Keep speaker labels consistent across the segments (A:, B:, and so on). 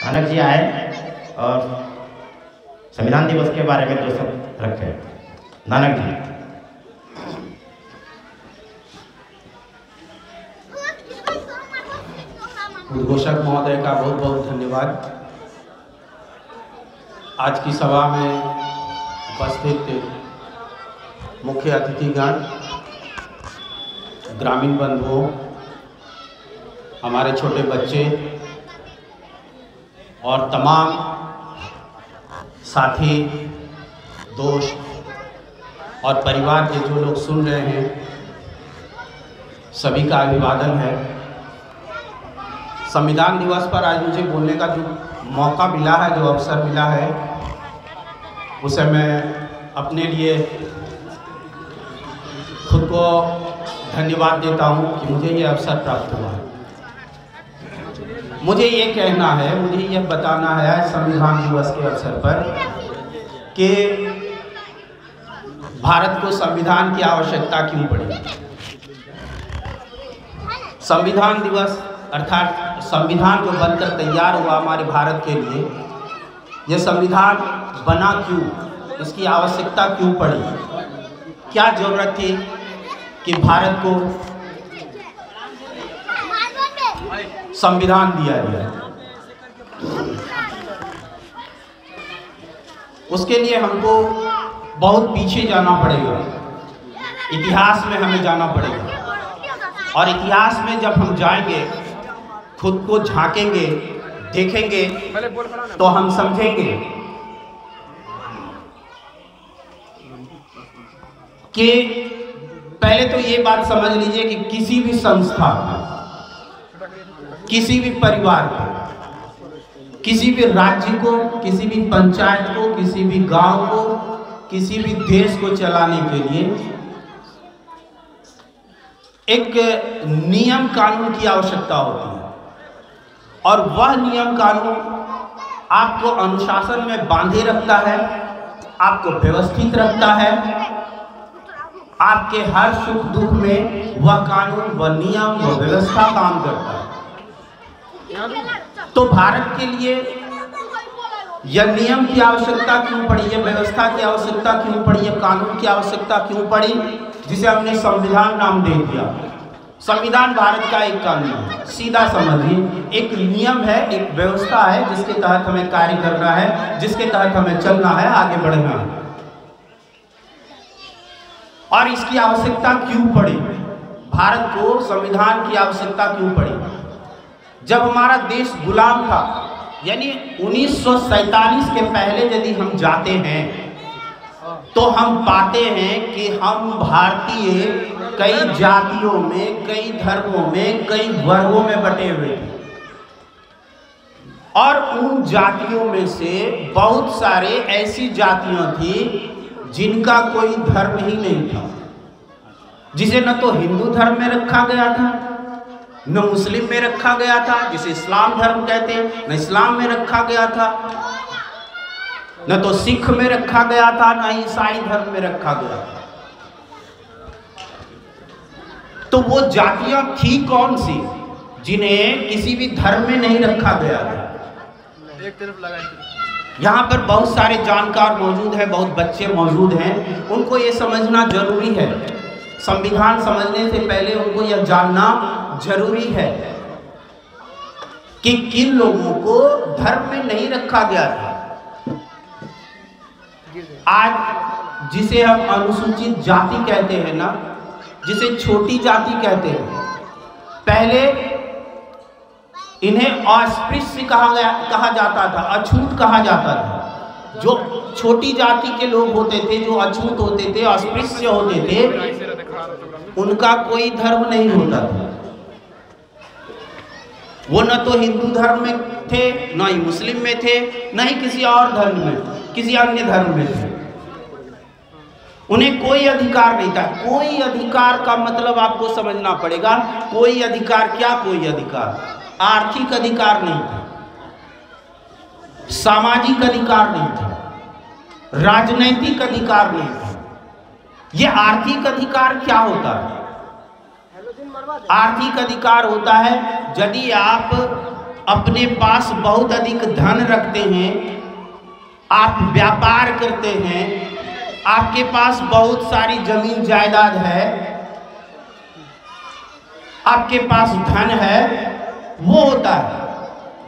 A: नानक जी आए और संविधान दिवस के बारे में 2 शब्द रखे। नानक जी।
B: उद्घोषक महोदय का बहुत बहुत धन्यवाद। आज की सभा में उपस्थित मुख्य अतिथिगण, ग्रामीण बंधुओं, हमारे छोटे बच्चे और तमाम साथी, दोस्त और परिवार के जो लोग सुन रहे हैं, सभी का अभिवादन है। संविधान दिवस पर आज मुझे बोलने का जो मौका मिला है, जो अवसर मिला है, उसे मैं अपने लिए खुद को धन्यवाद देता हूँ कि मुझे ये अवसर प्राप्त हुआ है। मुझे ये कहना है, मुझे ये बताना है संविधान दिवस के अवसर पर कि भारत को संविधान की आवश्यकता क्यों पड़ी। संविधान दिवस अर्थात संविधान जो बनकर तैयार हुआ हमारे भारत के लिए, यह संविधान बना क्यों, इसकी आवश्यकता क्यों पड़ी, क्या जरूरत थी कि भारत को संविधान दिया गया। उसके लिए हमको बहुत पीछे जाना पड़ेगा, इतिहास में हमें जाना पड़ेगा। और इतिहास में जब हम जाएंगे, खुद को झांकेंगे, देखेंगे, तो हम समझेंगे कि पहले तो ये बात समझ लीजिए कि किसी भी संस्था, किसी भी परिवार को, किसी भी राज्य को, किसी भी पंचायत को, किसी भी गांव को, किसी भी देश को चलाने के लिए एक नियम कानून की आवश्यकता होती है। और वह नियम कानून आपको अनुशासन में बांधे रखता है, आपको व्यवस्थित रखता है। आपके हर सुख दुख में वह कानून, वह नियम, वह व्यवस्था काम करता है। तो भारत के लिए यह नियम की आवश्यकता क्यों पड़ी, यह व्यवस्था की आवश्यकता क्यों पड़ी, यह कानून की आवश्यकता क्यों पड़ी, जिसे हमने संविधान नाम दे दिया। संविधान भारत का एक कानून है, सीधा समझिए, एक नियम है, एक व्यवस्था है जिसके तहत हमें कार्य करना है, जिसके तहत हमें चलना है, आगे बढ़ना है। और इसकी आवश्यकता क्यों पड़ी, भारत को संविधान की आवश्यकता क्यों पड़ी। जब हमारा देश गुलाम था, यानी 1947 के पहले यदि हम जाते हैं तो हम पाते हैं कि हम भारतीय कई जातियों में, कई धर्मों में, कई वर्गों में बटे हुए थे। और उन जातियों में से बहुत सारे ऐसी जातियां थी जिनका कोई धर्म ही नहीं था, जिसे न तो हिंदू धर्म में रखा गया था, न मुस्लिम में रखा गया था, जिसे इस्लाम धर्म कहते हैं, न इस्लाम में रखा गया था, न तो सिख में रखा गया था, न ईसाई धर्म में रखा गया था। तो वो जातियां थी कौन सी जिन्हें किसी भी धर्म में नहीं रखा गया था।
C: एक तरफ लगा,
B: यहाँ पर बहुत सारे जानकार मौजूद हैं, बहुत बच्चे मौजूद हैं, उनको ये समझना जरूरी है। संविधान समझने से पहले उनको यह जानना जरूरी है कि किन लोगों को धर्म में नहीं रखा गया था। आज जिसे हम अनुसूचित जाति कहते हैं ना, जिसे छोटी जाति कहते हैं, पहले इन्हें अस्पृश्य कहा जाता था, अछूत कहा जाता था। जो छोटी जाति के लोग होते थे, जो अछूत होते थे, अस्पृश्य होते थे, उनका कोई धर्म नहीं होता था। वो न तो हिंदू धर्म में थे, न ही मुस्लिम में थे, न ही किसी और धर्म में, किसी अन्य धर्म में थे। उन्हें कोई अधिकार नहीं था। कोई अधिकार का मतलब आपको समझना पड़ेगा। कोई अधिकार क्या, कोई अधिकार, आर्थिक अधिकार नहीं था, सामाजिक अधिकार नहीं था, राजनैतिक अधिकार नहीं था। यह आर्थिक अधिकार क्या होता है? आर्थिक अधिकार होता है यदि आप अपने पास बहुत अधिक धन रखते हैं, आप व्यापार करते हैं, आपके पास बहुत सारी जमीन जायदाद है, आपके पास धन है, वो होता है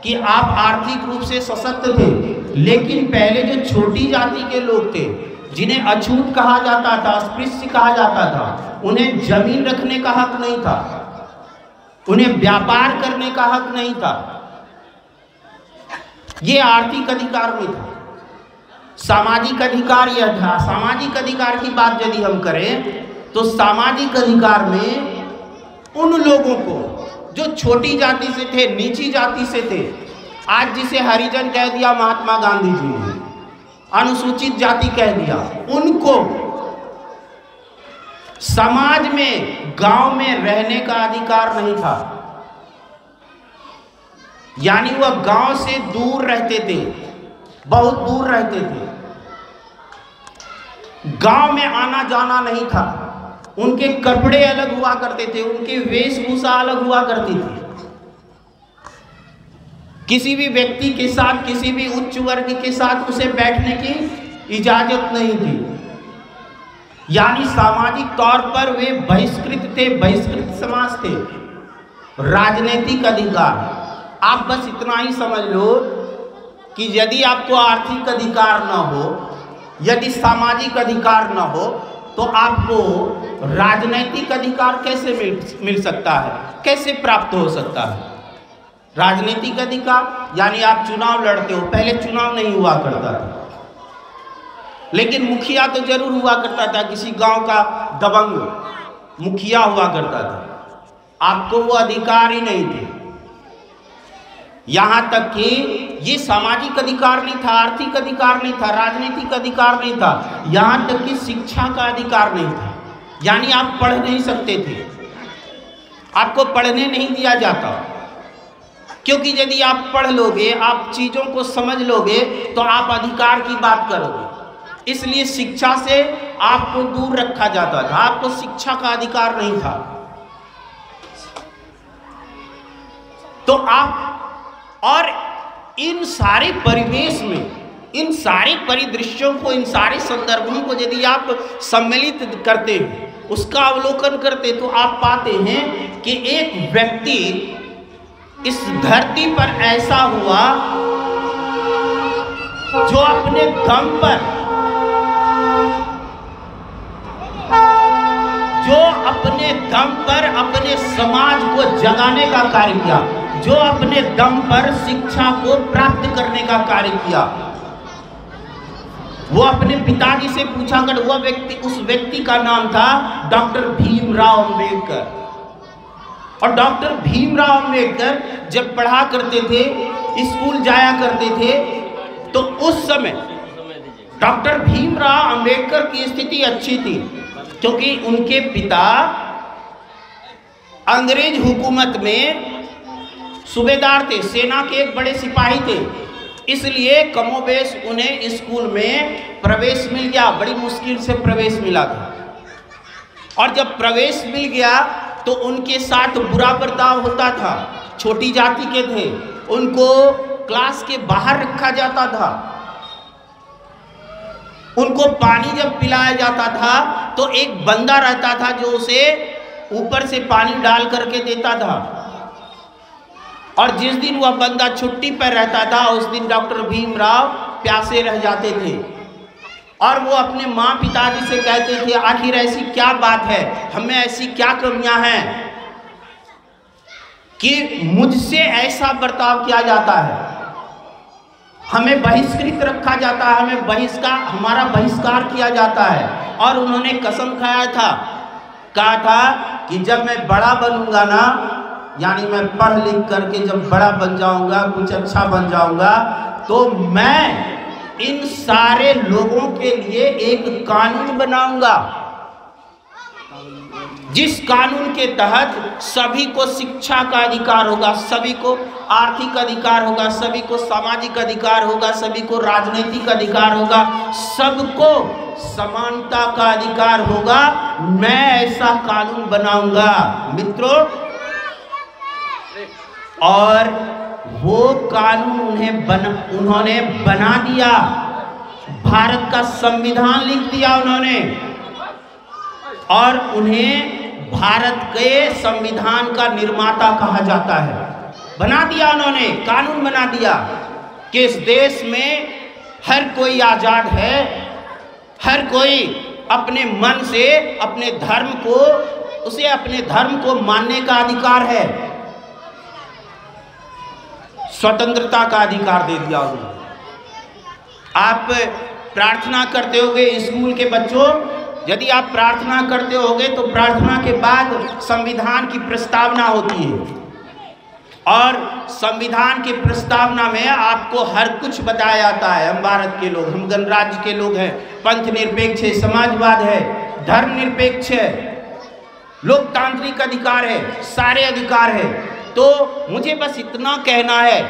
B: कि आप आर्थिक रूप से सशक्त थे। लेकिन पहले जो छोटी जाति के लोग थे, जिन्हें अछूत कहा जाता था, अस्पृश्य कहा जाता था, उन्हें जमीन रखने का हक नहीं था, उन्हें व्यापार करने का हक नहीं था, ये आर्थिक अधिकार में था। सामाजिक अधिकार यह था। सामाजिक अधिकार की बात यदि हम करें तो सामाजिक अधिकार में उन लोगों को जो छोटी जाति से थे, नीची जाति से थे, आज जिसे हरिजन कह दिया महात्मा गांधी जी ने, अनुसूचित जाति कह दिया, उनको समाज में, गांव में रहने का अधिकार नहीं था। यानी वह गांव से दूर रहते थे, बहुत दूर रहते थे, गांव में आना जाना नहीं था, उनके कपड़े अलग हुआ करते थे, उनकी वेशभूषा अलग हुआ करती थी। किसी भी व्यक्ति के साथ, किसी भी उच्च वर्ग के साथ उसे बैठने की इजाजत नहीं थी। यानी सामाजिक तौर पर वे बहिष्कृत थे, बहिष्कृत समाज थे। राजनीतिक अधिकार, आप बस इतना ही समझ लो कि यदि आपको आर्थिक अधिकार न हो, यदि सामाजिक अधिकार न हो, तो आपको राजनीतिक अधिकार कैसे मिल सकता है, कैसे प्राप्त हो सकता है? राजनीतिक अधिकार यानी आप चुनाव लड़ते हो। पहले चुनाव नहीं हुआ करता था, लेकिन मुखिया तो जरूर हुआ करता था, किसी गांव का दबंग मुखिया हुआ करता था। आपको वो अधिकार ही नहीं थे। यहां तक कि ये सामाजिक अधिकार नहीं था, आर्थिक अधिकार नहीं था, राजनीतिक अधिकार नहीं था, यहां तक कि शिक्षा का अधिकार नहीं था। यानी आप पढ़ नहीं सकते थे, आपको पढ़ने नहीं दिया जाता, क्योंकि यदि आप पढ़ लोगे, आप चीजों को समझ लोगे, तो आप अधिकार की बात करोगे। इसलिए शिक्षा से आपको दूर रखा जाता था, आपको शिक्षा का अधिकार नहीं था। तो आप, और इन सारे परिवेश में, इन सारे परिदृश्यों को, इन सारे संदर्भों को यदि आप सम्मिलित करते हैं, उसका अवलोकन करते, तो आप पाते हैं कि एक व्यक्ति इस धरती पर ऐसा हुआ जो अपने दम पर, अपने समाज को जगाने का कार्य किया, जो अपने दम पर शिक्षा को प्राप्त करने का कार्य किया। वो अपने पिताजी से पूछा कर, वह व्यक्ति, उस व्यक्ति का नाम था डॉक्टर भीमराव अंबेडकर। और डॉक्टर भीमराव अंबेडकर जब पढ़ा करते थे, स्कूल जाया करते थे, तो उस समय डॉक्टर भीमराव अंबेडकर की स्थिति अच्छी थी, क्योंकि उनके पिता अंग्रेज हुकूमत में सूबेदार थे, सेना के एक बड़े सिपाही थे। इसलिए कमोबेश उन्हें स्कूल में प्रवेश मिल गया, बड़ी मुश्किल से प्रवेश मिला था। और जब प्रवेश मिल गया तो उनके साथ बुरा बर्ताव होता था। छोटी जाति के थे, उनको क्लास के बाहर रखा जाता था। उनको पानी जब पिलाया जाता था तो एक बंदा रहता था जो उसे ऊपर से पानी डाल करके देता था। और जिस दिन वह बंदा छुट्टी पर रहता था, उस दिन डॉक्टर भीमराव प्यासे रह जाते थे। और वो अपने माँ पिताजी से कहते थे, आखिर ऐसी क्या बात है, हमें ऐसी क्या कमियां हैं कि मुझसे ऐसा बर्ताव किया जाता है, हमें बहिष्कृत रखा जाता है, हमारा बहिष्कार किया जाता है। और उन्होंने कसम खाया था, कहा था कि जब मैं बड़ा बनूंगा ना, यानी मैं पढ़ लिख करके जब बड़ा बन जाऊंगा, कुछ अच्छा बन जाऊंगा, तो मैं इन सारे लोगों के लिए एक कानून बनाऊंगा, जिस कानून के तहत सभी को शिक्षा का अधिकार होगा, सभी को आर्थिक अधिकार होगा, सभी को सामाजिक अधिकार होगा, सभी को राजनीतिक अधिकार होगा, सबको समानता का अधिकार होगा। मैं ऐसा कानून बनाऊंगा मित्रों। और वो कानून उन्होंने बना दिया, भारत का संविधान लिख दिया उन्होंने, और उन्हें भारत के संविधान का निर्माता कहा जाता है। बना दिया उन्होंने, कानून बना दिया कि इस देश में हर कोई आजाद है, हर कोई अपने मन से अपने धर्म को मानने का अधिकार है, स्वतंत्रता का अधिकार दे दिया उन्होंने। आप प्रार्थना करते होगे स्कूल के बच्चों, यदि आप प्रार्थना करते होगे तो प्रार्थना के बाद संविधान की प्रस्तावना होती है, और संविधान की प्रस्तावना में आपको हर कुछ बताया जाता है। हम भारत के लोग, हम गणराज्य के लोग हैं, पंथ निरपेक्ष है, समाजवाद है, धर्म निरपेक्ष है, लोकतांत्रिक अधिकार है, सारे अधिकार है। तो मुझे बस इतना कहना है,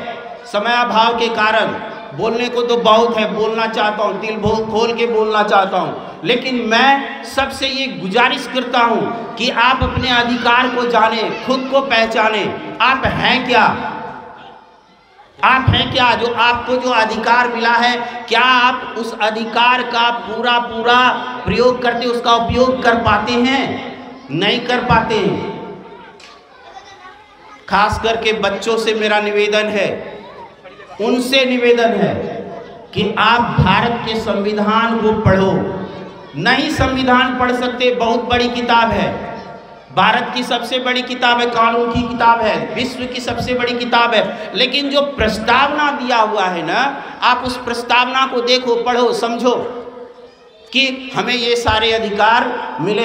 B: समयाभाव के कारण बोलने को तो बहुत है, बोलना चाहता हूँ, दिल खोल के बोलना चाहता हूँ, लेकिन मैं सबसे ये गुजारिश करता हूँ कि आप अपने अधिकार को जाने, खुद को पहचाने। आप हैं क्या? आप हैं क्या? जो आपको जो अधिकार मिला है, क्या आप उस अधिकार का पूरा प्रयोग करते, उसका उपयोग कर पाते हैं? नहीं कर पाते हैं। खास करके बच्चों से मेरा निवेदन है, उनसे निवेदन है कि आप भारत के संविधान को पढ़ो। नहीं संविधान पढ़ सकते, बहुत बड़ी किताब है, भारत की सबसे बड़ी किताब है, कानून की किताब है, विश्व की सबसे बड़ी किताब है, लेकिन जो प्रस्तावना दिया हुआ है ना, आप उस प्रस्तावना को देखो, पढ़ो, समझो कि हमें ये सारे अधिकार मिले।